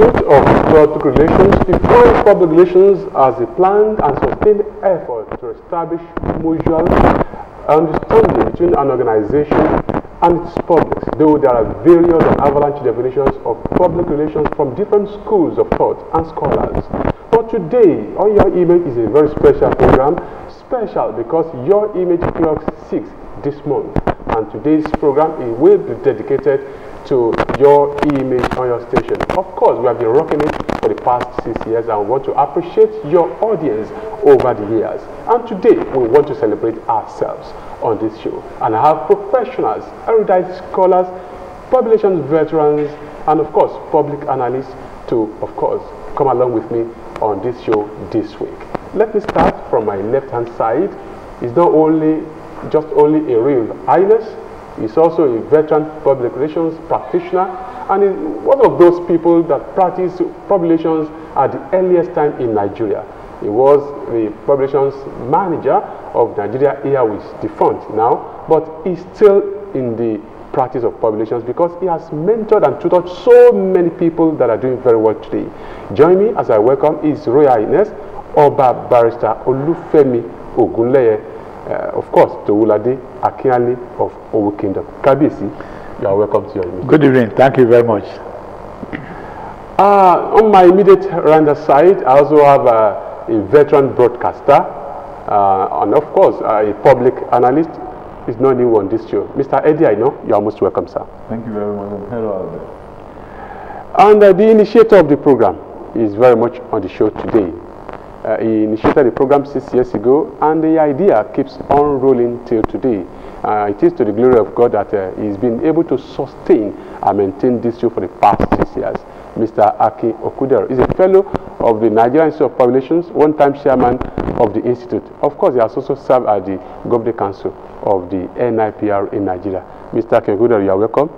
episode of Public Relations defines public relations as a planned and sustained effort to establish mutual understanding between an organization and its public, though there are various and avalanche definitions of public relations from different schools of thought and scholars. But today, On Your Image is a very special program, special because Your Image clocks 6 this month, and today's program will be dedicated to Your Image on your station. Of course, we have been rocking it for the past 6 years and we want to appreciate your audience over the years. And today, we want to celebrate ourselves on this show. And I have professionals, erudite scholars, publications veterans, and of course, public analysts to, of course, come along with me on this show this week. Let me start from my left-hand side. It's not just only a real highness, he's also a veteran public relations practitioner and is one of those people that practice public relations at the earliest time in Nigeria. He was the public relations manager of Nigeria Airways, defunct now, but he's still in the practice of public relations because he has mentored and tutored so many people that are doing very well today. Join me as I welcome His Royal Highness Oba Barrister Olufemi Ogunleye, of course, to Towulade Akinale of Owo Kingdom. Kabisi, you are welcome to your meeting. Good evening. Thank you very much. On my immediate right side, I also have a veteran broadcaster and, of course, a public analyst. Is not new on this show. Mr. Eddie, I know you are most welcome, sir. Thank you very much. And hello, And Albert. the initiator of the program is very much on the show today. He initiated the program 6 years ago, and the idea keeps on rolling till today. It is to the glory of God that he's been able to sustain and maintain this show for the past 6 years. Mr. Aki Okudero is a fellow of the Nigerian Institute of Public Relations, one-time chairman of the institute. Of course, he has also served at the Governing Council of the NIPR in Nigeria. Mr. Aki Okudero, you are welcome.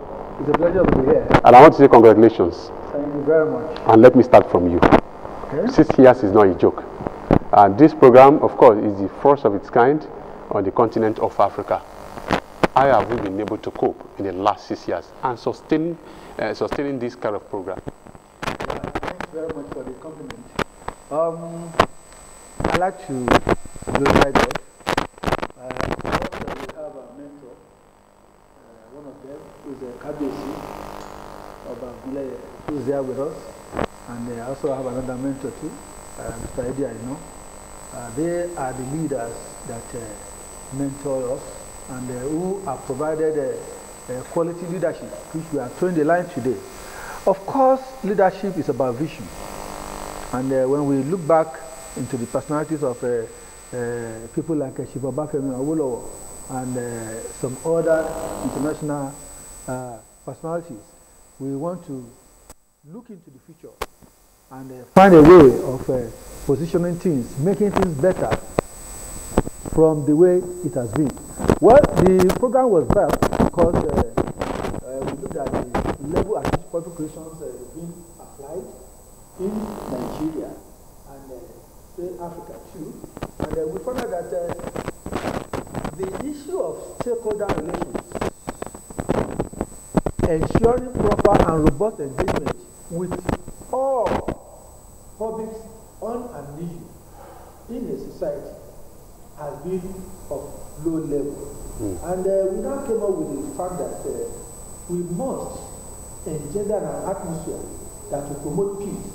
It's a pleasure to be here. And I want to say congratulations. Thank you very much. And let me start from you. Okay. 6 years is not a joke. And this program, of course, is the first of its kind on the continent of Africa. How have we been able to cope in the last 6 years and sustaining this kind of program? Thanks very much for the compliment. I'd like to glorify God. We have a mentor, one of them is Kabisi Oba Ogunleye, who's there with us. And I also have another mentor too, Mr. Eddie, I know. They are the leaders that mentor us and who have provided quality leadership, which we are throwing the line today. Of course, leadership is about vision. And when we look back into the personalities of people like Chief Obafemi Awolowo and some other international personalities, we want to look into the future and find a way of positioning things, making things better from the way it has been. Well, the program was built because we looked at the level at which public relations is being applied in Nigeria and in Africa too. And we found out that the issue of stakeholder relations, ensuring proper and robust engagement with all publics on an issue in a society has been of low level. And we now came up with the fact that we must engender an atmosphere that will promote peace,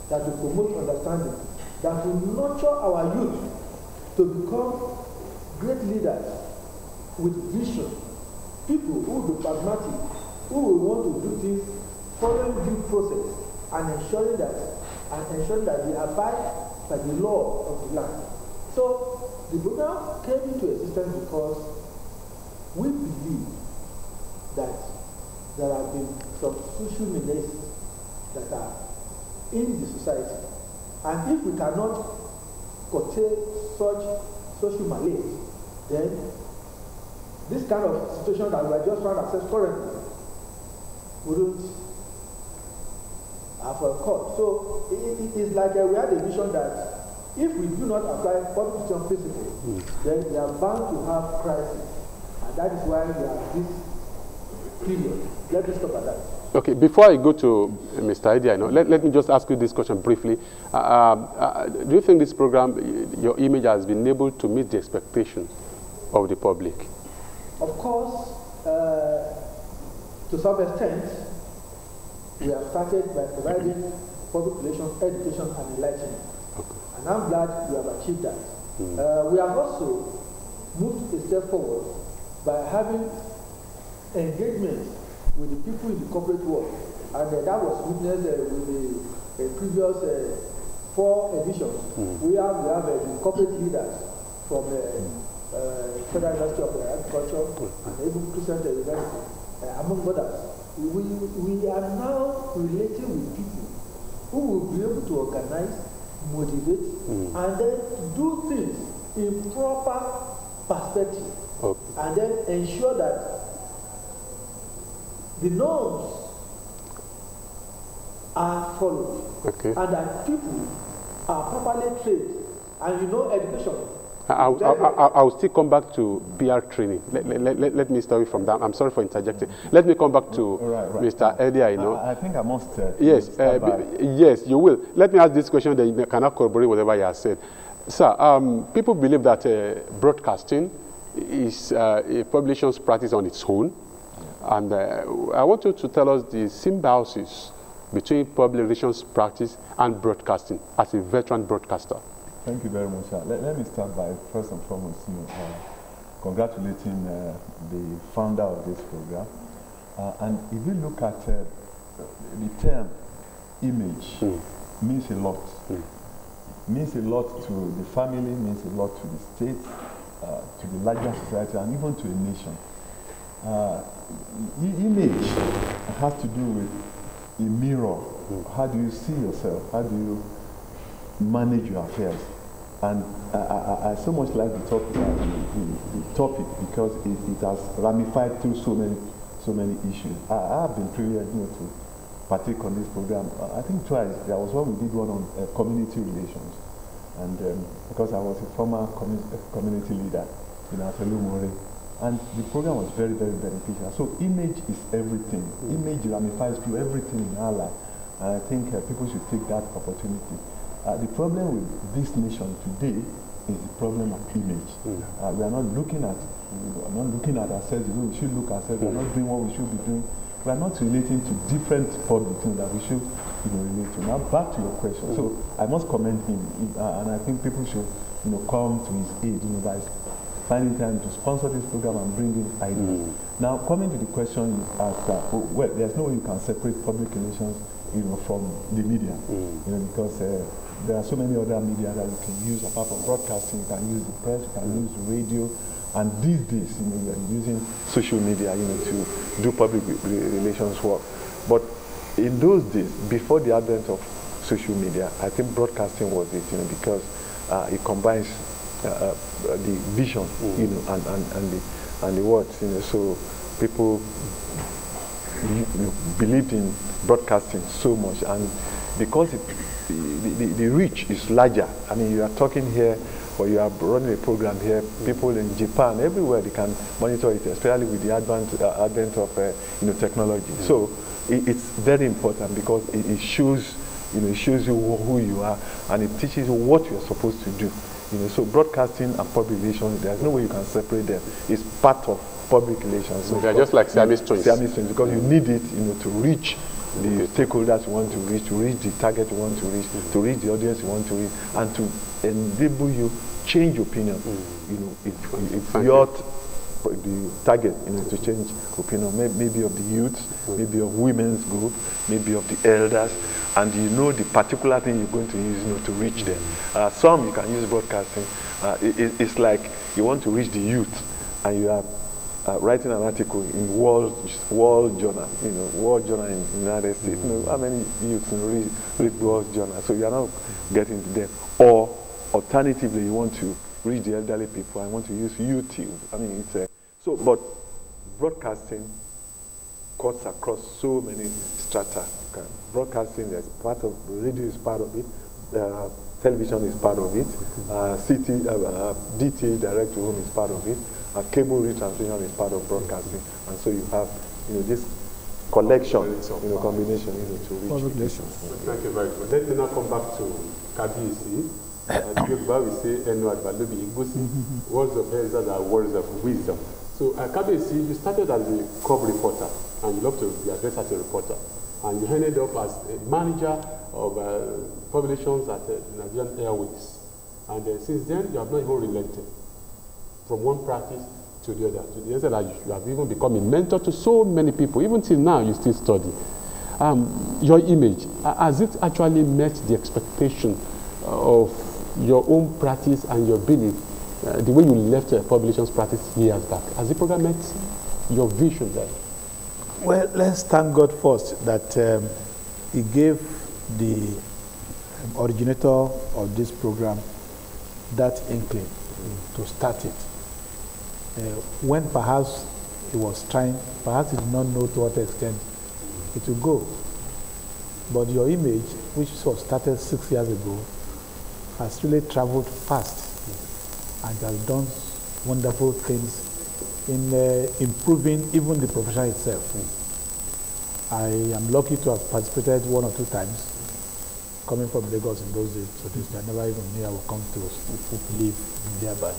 that will promote understanding, that will nurture our youth to become great leaders with vision, people who will be pragmatic, who will want to do things following due process and ensuring that they abide by the law of the land. So the program came into existence because we believe that there have been some social menaces that are in the society. And if we cannot curtail such social malaise, then this kind of situation that we are just trying to access currently wouldn't have occurred. So it is like we had a vision that if we do not apply public relations principles, then we are bound to have crisis. And that is why we have this period. Let me stop at that. Okay, before I go to Mr. Eddie, let me just ask you this question briefly. Do you think this program, your image has been able to meet the expectations of the public? Of course, to some extent, we have started by providing public relations, education, and enlightenment. Okay. And I'm glad we have achieved that. We have also moved a step forward by having engagement with the people in the corporate world. And that was witnessed with the previous 4 editions. We have the corporate leaders from Federal University of Agriculture and even Christian University, among others. We are now relating with people who will be able to organize, motivate, and then do things in proper perspective, and then ensure that the norms are followed, and that people are properly trained. And education. I'll still come back to PR training. Let me start from that. I'm sorry for interjecting. Let me come back to Mr. Eddie. I think I must. Yes, yes, you will. Let me ask this question, then you cannot corroborate whatever you have said. Sir, people believe that broadcasting is a publication's practice on its own. And I want you to tell us the symbiosis between public relations practice and broadcasting as a veteran broadcaster. Thank you very much. Let me start by first and foremost, congratulating the founder of this program. And if you look at the term image, means a lot. Means a lot to the family, means a lot to the state, to the larger society, and even to a nation. Image has to do with a mirror. How do you see yourself? How do you manage your affairs? And I so much like to talk about the topic because it has ramified through so many issues. I have been privileged to partake on this program. I think twice. There was one we did one on community relations, and because I was a former community leader in Afelumore. And the program was very, very beneficial. So image is everything. Image ramifies through everything in our life. And I think people should take that opportunity. The problem with this nation today is the problem of image. We are not looking at ourselves the way we should look at ourselves. We are not doing what we should be doing. We are not relating to different public things that we should relate to. Now back to your question. So I must commend him, and I think people should come to his aid by finding time to sponsor this program and bring in ideas. Now, coming to the question you asked, well, there's no way you can separate public relations, from the media, because there are so many other media that you can use apart from broadcasting. You can use the press, you can use radio, and these days, you are using social media, to do public relations work. But in those days, before the advent of social media, I think broadcasting was it, because it combines the vision, and the words, so people believed in broadcasting so much, and because the reach is larger. I mean, you are talking here, or you are running a program here. People in Japan, everywhere, they can monitor it, especially with the advent of technology. So it's very important because it shows, it shows you who you are, and it teaches you what you are supposed to do. So broadcasting and public relations, there's no way you can separate them. It's part of public relations. So they're just like Siamese twins. Siamese twins, because you need it, to reach the stakeholders you want to reach the target you want to reach the audience you want to reach, and to enable you change opinion. If you're the target, to change opinion, maybe of the youth, maybe of women's group, maybe of the elders, and the particular thing you're going to use, to reach them. Some you can use broadcasting. It's like you want to reach the youth, and you are writing an article in World Journal, World Journal in the United States. How many youths read World Journal? So you are not getting to them. Or alternatively, you want to reach the elderly people. I want to use YouTube. I mean, but broadcasting cuts across so many strata. Broadcasting is part of radio, is part of it. Television is part of it. DT, direct to home, is part of it. Cable retransmission is part of broadcasting, and so you have this collection, combination, to reach. Public relations. Thank you very much. Let me now come back to Kabiyesi. We say, words of wisdom are words of wisdom. So, Kabiyesi, you started as a cub reporter, and you love to be addressed as a reporter. And you ended up as a manager of publications at Nigerian Airways. And since then, you have not even relented from one practice to the other. To the extent that you have even become a mentor to so many people. Even till now, you still study. Your image, has it actually met the expectation of your own practice and your belief, the way you left publications practice years back? Has the program met your vision there? Well, let's thank God first that He gave the originator of this program that inkling to start it. When perhaps he was trying, perhaps he did not know to what extent it would go. But your image, which was started 6 years ago, has really traveled fast and has done wonderful things in improving even the profession itself. I am lucky to have participated 1 or 2 times, coming from Lagos in those days, so this I never even knew I would come to live nearby.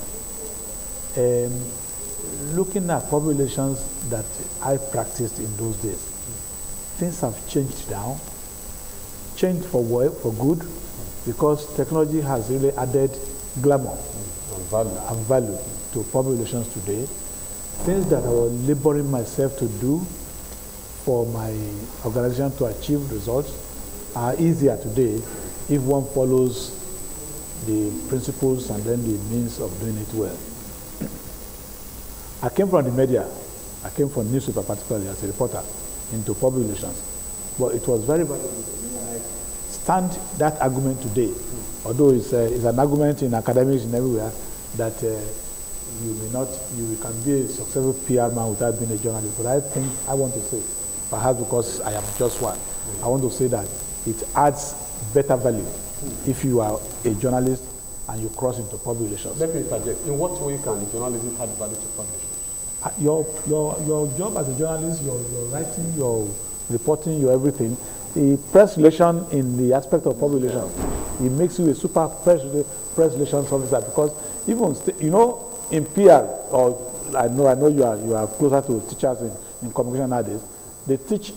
Looking at public relations that I practiced in those days, things have changed now, changed for good, because technology has really added glamour and value to public relations today. Things that I was laboring myself to do for my organization to achieve results are easier today if one follows the principles and then the means of doing it well. I came from the media. I came from newspaper particularly as a reporter into public relations. But it was very valuable to me, and I stand that argument today, although it's an argument in academics and everywhere that you can be a successful PR man without being a journalist. But I want to say, perhaps because I am just one, I want to say that it adds better value if you are a journalist and you cross into public relations. Let me interject. In what way can journalism add value to publishing? Your job as a journalist, your writing, your reporting, your everything, the press relation in the aspect of public relations, it makes you a super press relations officer, because even in PR, or I know you are closer to teachers in communication nowadays, they teach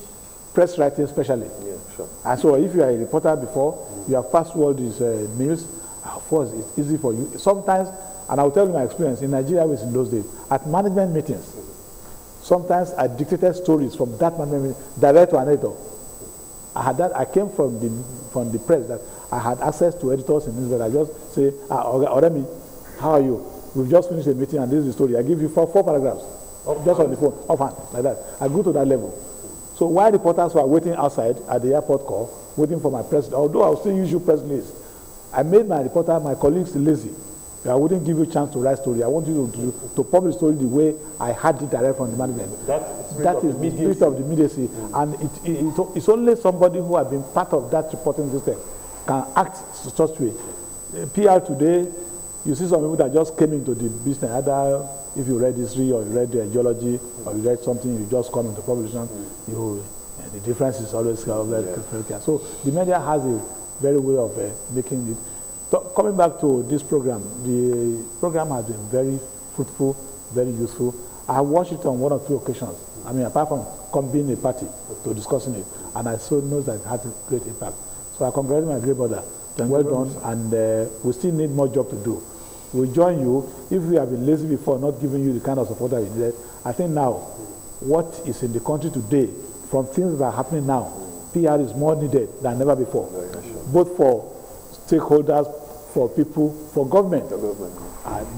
press writing especially. Yeah, sure. And so if you are a reporter before, you have passed all these meals, of course it's easy for you. Sometimes, and I'll tell you my experience, in Nigeria was in those days, at management meetings, sometimes I dictated stories from that management meeting direct to an editor. I came from the press that I had access to editors in Israel. I just say, Oremi, how are you? We've just finished a meeting and this is the story. I give you four paragraphs, just on the phone, offhand, like that. I go to that level. So while reporters were waiting outside at the airport call, waiting for my press, although I'll still use your press list, I made my colleagues lazy. I wouldn't give you a chance to write story. I want you to publish story the way I had it direct from the management. That is the spirit of the immediacy. And it's only somebody who has been part of that reporting system can act such way. PR today, you see some people that just came into the business, either if you read history or you read geology or you read something, you just come into publication, the difference is always clear. So the media has a very way of making it. So coming back to this program, the program has been very fruitful, very useful. I watched it on 1 or 2 occasions. I mean, apart from being a party to discussing it, and I so know that it had a great impact. So I congratulate my great brother. Well done, and we still need more job to do. We'll join you. If we have been lazy before, not giving you the kind of support that you needed, I think now, what is in the country today, from things that are happening now, PR is more needed than ever before, both for stakeholders, for people, for government.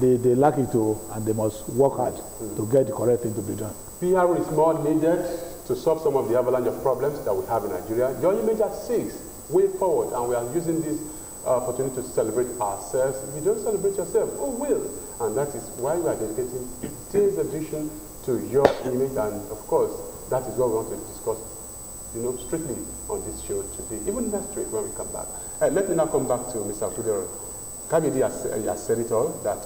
They lack it too, and they must work hard to get the correct thing to be done. PR is more needed to solve some of the avalanche of problems that we have in Nigeria. Your image at 6, way forward, and we are using this opportunity to celebrate ourselves. If you don't celebrate yourself, who will? And that is why we are dedicating today's edition to your image, and of course, that is what we want to discuss, strictly on this show today, even next week when we come back. Let me now come back to Mr. Akudero. Kabiyesi has said it all, that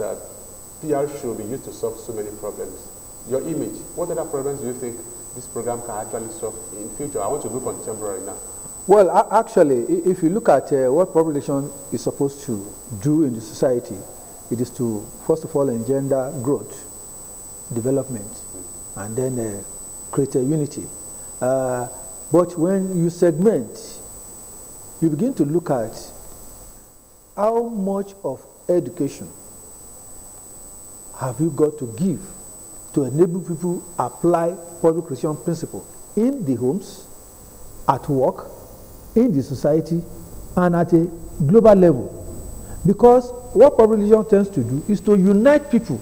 PR should be used to solve so many problems. Your image, what other problems do you think this program can actually solve in future? I want to go contemporary now. Well, actually, if you look at what public relation is supposed to do in the society, it is to, first of all, engender growth, development, and then create a unity. But when you segment, you begin to look at how much of education have you got to give to enable people apply public relation principle in the homes, at work, in the society, and at a global level. Because what public relation tends to do is to unite people,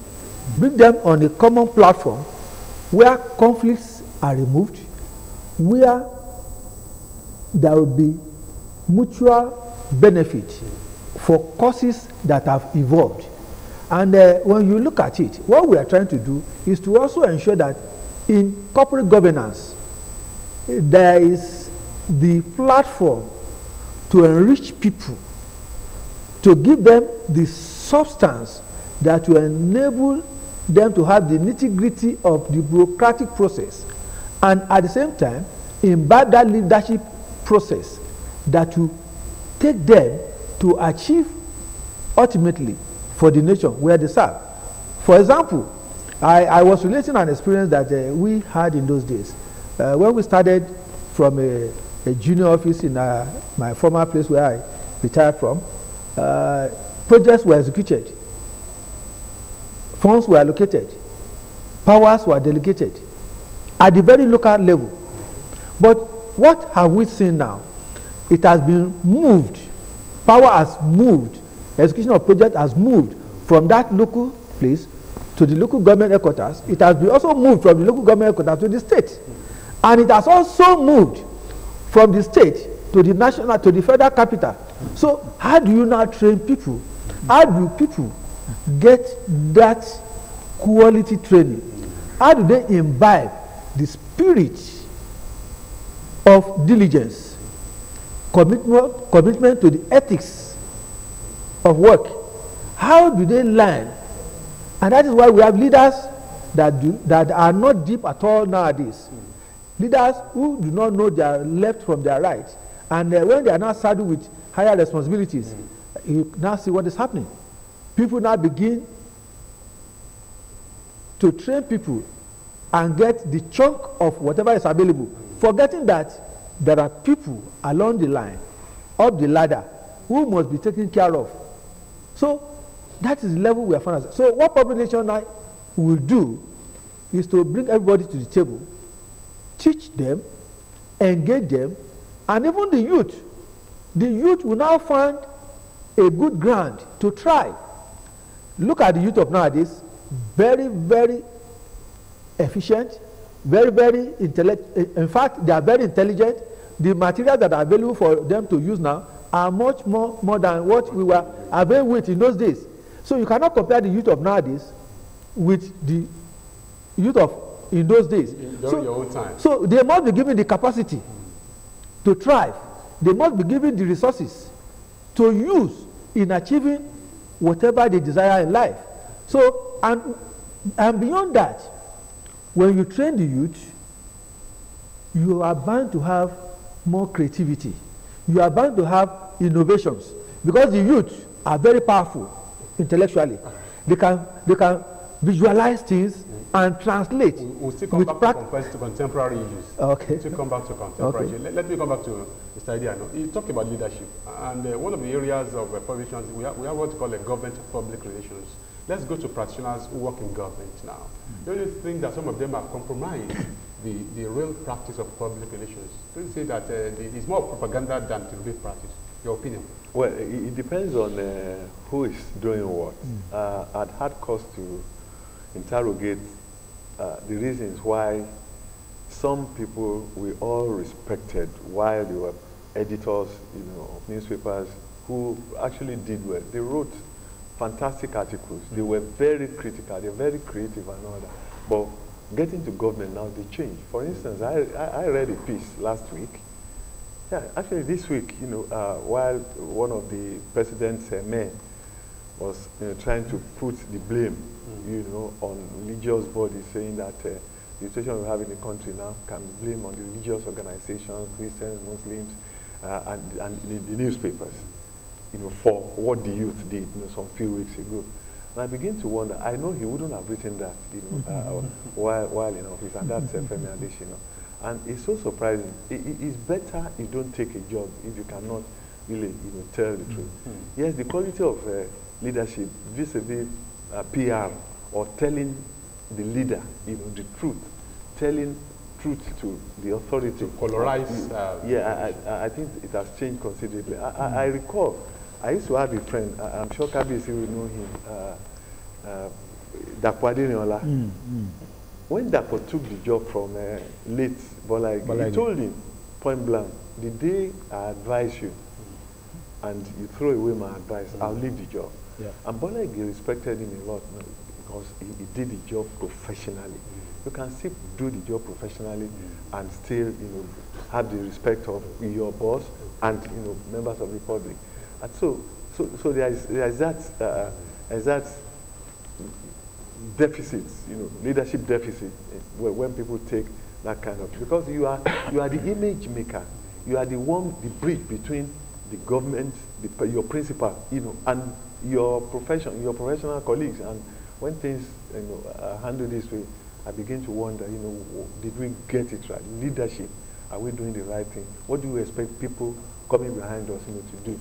bring them on a common platform where conflicts are removed, where there will be mutual benefit for causes that have evolved. And when you look at it, what we are trying to do is to also ensure that in corporate governance, there is the platform to enrich people, to give them the substance that will enable them to have the nitty-gritty of the bureaucratic process, and at the same time imbibe that leadership process that will take them to achieve ultimately for the nation where they serve. For example, I was relating an experience that we had in those days. When we started from a junior office in my former place where I retired from, projects were executed, funds were allocated, powers were delegated at the very local level. But what have we seen now? It has been moved, power has moved, execution of project has moved from that local place to the local government headquarters. It has been also moved from the local government headquarters to the state. And it has also moved from the state to the national, to the federal capital. So how do you now train people? How do people get that quality training? How do they imbibe the spirit of diligence, commitment to the ethics of work? How do they learn? And that is why we have leaders that are not deep at all nowadays. Leaders who do not know their left from their right. And when they are now saddled with higher responsibilities, you now see what is happening. People now begin to train people and get the chunk of whatever is available, forgetting that there are people along the line, up the ladder, who must be taken care of. So that is the level we are found. So what public relation now will do is to bring everybody to the table, teach them, engage them, and even the youth. The youth will now find a good ground to try. Look at the youth of nowadays, very, very efficient, very, very intelligent. In fact, they are very intelligent. The materials that are available for them to use now are much more than what we were available with in those days. So you cannot compare the youth of nowadays with the youth of in those days. During your own time. So they must be given the capacity to thrive. They must be given the resources to use in achieving whatever they desire in life. So, and beyond that, when you train the youth, you are bound to have more creativity. You are bound to have innovations, because the youth are very powerful intellectually. They can visualize things and translate. We'll still come back to contemporary issues. Okay. We'll still come back to contemporary issues. Let me come back to Mr. Idiano. You talk about leadership, and one of the areas of public relations, we have what we call a government public relations. Let's go to practitioners who work in government now. Don't you think that some of them have compromised the real practice of public relations? Don't you say that it's more propaganda than the real practice? Your opinion? Well, it depends on who is doing what. I'd had cause to interrogate the reasons why some people we all respected while they were editors, of newspapers, who actually did well. They wrote fantastic articles. They were very critical. They're very creative and all that. But getting to government now, they change. For instance, I read a piece last week. Yeah, actually this week, while one of the president's men was trying to put the blame, on religious bodies, saying that the situation we have in the country now can be blamed on the religious organizations, Christians, Muslims, and the newspapers, for what the youth did, some few weeks ago. And I begin to wonder, I know he wouldn't have written that, while in office, and that's Femi Adesina. And it's so surprising. It's better you don't take a job if you cannot really, tell the truth. Yes, the quality of leadership, vis-a-vis PR, or telling the leader, the truth, telling truth to the authority. To polarize. I think it has changed considerably. I recall, I used to have a friend, I'm sure Kabiyesi will know him, Dapo Adeinola. When Dapo took the job from late Bola Ige, he told him, point blank, the day I advise you, and you throw away my advice, I'll leave the job. Yeah. And Bola Ige respected him a lot because he did the job professionally. You can still do the job professionally and still, have the respect of your boss and, members of the public. And so there is that deficit, leadership deficit, when people take that kind of, because you are the image maker, you are the bridge between the government, your principal, and your professional colleagues. And when things, are handled this way, I begin to wonder, did we get it right? Leadership, are we doing the right thing? What do we expect people coming behind us, to do?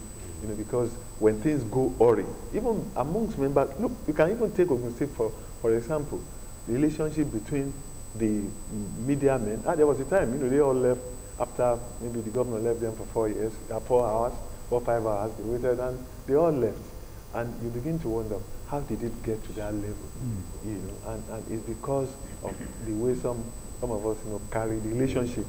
Because when things go awry, even amongst members, look, you can even take a mistake for example, the relationship between the media men. There was a time, they all left after maybe the governor left them for 4 years, 4 hours, 4 or 5 hours, they waited and they all left. And you begin to wonder, how did it get to that level? And it's because of the way some of us, carry the relationship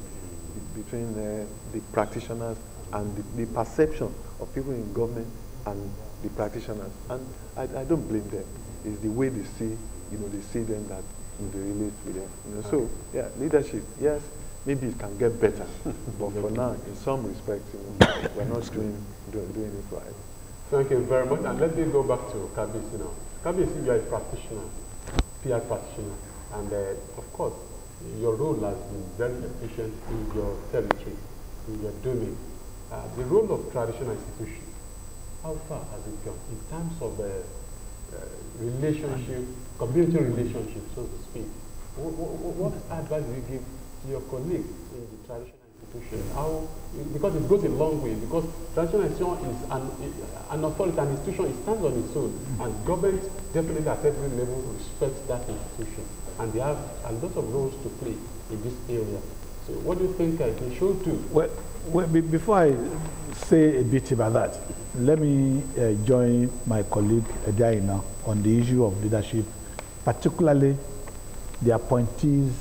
between the practitioners and the perception of people in government and the practitioners. And I don't blame them. It's the way they see, they see them that they relate with them. So, yeah, leadership, yes, maybe it can get better. But for now, in some respects, we're not doing it right. Thank you very much. And let me go back to Kabiyesi now. Kabiyesi, you are a practitioner, PR practitioner. And of course, your role has been very efficient in your territory, in your domain. The role of traditional institutions, how far has it gone in terms of relationship, community relationship, so to speak? What advice do you give to your colleagues in the traditional institution? Because it goes a long way, because traditional institution is an authority, an institution, it stands on its own, and government definitely at every level respects that institution, and they have a lot of roles to play in this area. So what do you think they should do? Well, before I say a bit about that, let me join my colleague Adeina on the issue of leadership, particularly the appointees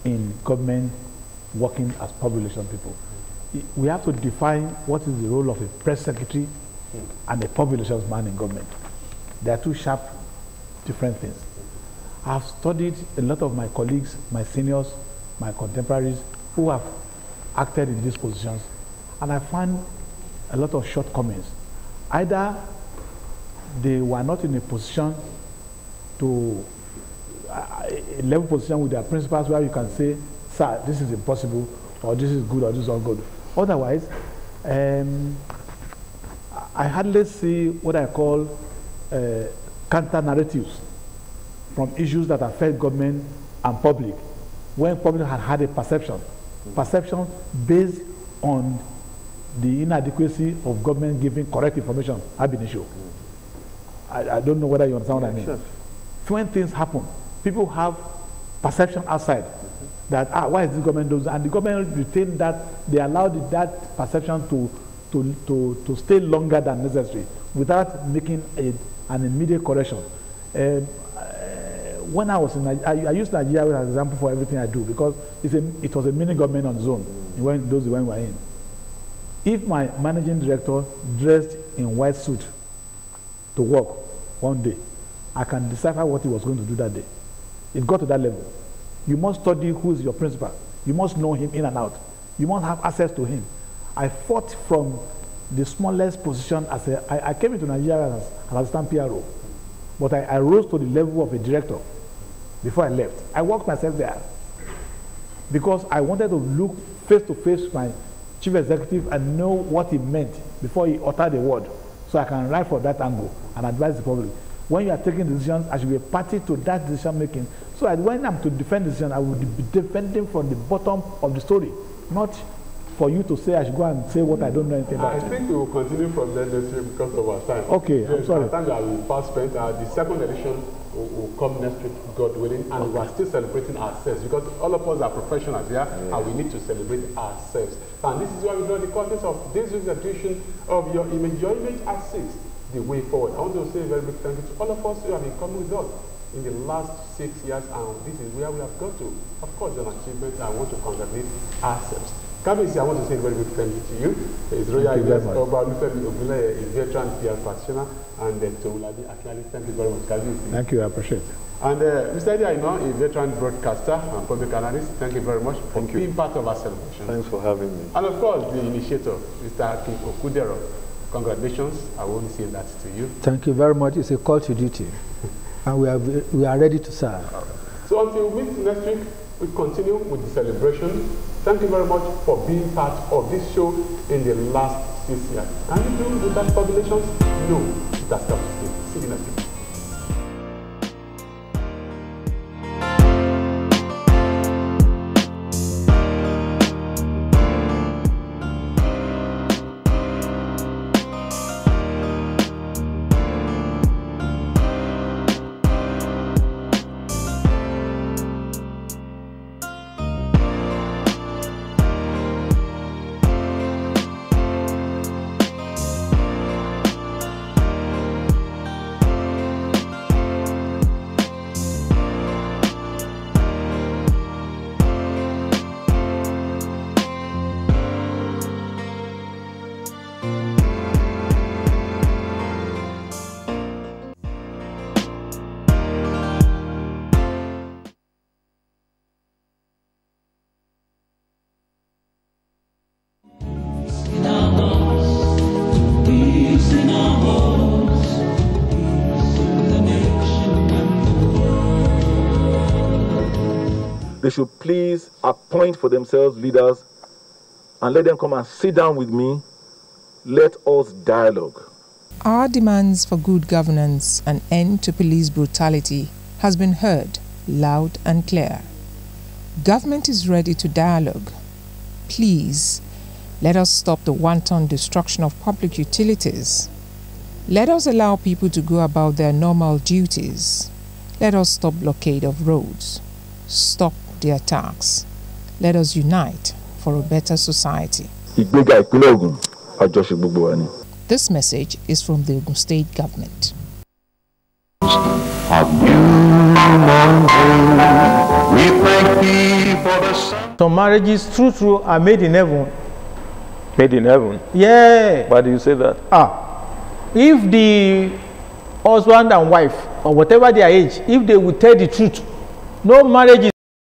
in government working as public relations people. We have to define what is the role of a press secretary and a public relations man in government. They are two sharp, different things. I have studied a lot of my colleagues, my seniors, my contemporaries who have acted in these positions, and I find a lot of shortcomings. Either they were not in a position to a level position with their principals where you can say, sir, this is impossible, or this is good, or this is not good. Otherwise, I hardly see what I call counter narratives from issues that affect government and public, when public had a perception based on the inadequacy of government giving correct information ab initio. I don't know whether you understand what I mean. Sure. When things happen, people have perception outside that, why is this government doing that? And the government retain that, they allowed that perception to stay longer than necessary without making an immediate correction. When I was in Nigeria, I use Nigeria as an example for everything I do, because it was a mini government on its own when we were in. If my managing director dressed in white suit to work one day, I can decipher what he was going to do that day. It got to that level. You must study who is your principal. You must know him in and out. You must have access to him. I fought from the smallest position I came into Nigeria as an assistant PRO, but I rose to the level of a director before I left. I worked myself there. because I wanted to look face to face with my chief executive and know what he meant before he uttered the word, so I can write for that angle and advise the public. When you are taking decisions, I should be a party to that decision making, so that when I'm to defend decisions, I will be defending from the bottom of the story, not for you to say I should go and say what I don't know anything about. I think we will continue from there next week because of our time. Okay, yes, I'm sorry. Our time that we fast spent, the second edition will come next week, God willing, and we are still celebrating ourselves because all of us are professionals here, and we need to celebrate ourselves. And this is why we do the content of this week's edition of Your Image. Your Image at 6, the way forward. I want to say a very big thank you to all of us who have been coming with us in the last 6 years, and this is where we have got to. Of course, an achievement. I want to congratulate ourselves. Kabisi, I want to say a very big thank you to you. His Royal Highness Oba Olufemi Ogunleye, a veteran PR practitioner, and Towulabi Akinlade. Thank you very much, Kabisi. Thank you, I appreciate it. And Mr. Eddie Aina, a veteran broadcaster and public analyst, thank you very much for being part of our celebration. Thanks for having me. And of course, the initiator, Mr. Akin Okudero. Congratulations. I want to say that to you. Thank you very much. It's a call to duty, and we are ready to serve. So until we meet next week, we continue with the celebration. Thank you very much for being part of this show in the last 6 years. Can you do without populations? No, that's tough to say. See you next week. They should please appoint for themselves leaders and let them come and sit down with me. Let us dialogue. Our demands for good governance and end to police brutality has been heard loud and clear. Government is ready to dialogue. Please, let us stop the wanton destruction of public utilities. Let us allow people to go about their normal duties. Let us stop blockade of roads. Stop the attacks. Let us unite for a better society. This message is from the Ogun State government. Some marriages, true, are made in heaven. Made in heaven? Yeah. Why do you say that? If the husband and wife, or whatever their age, if they will tell the truth, no marriage is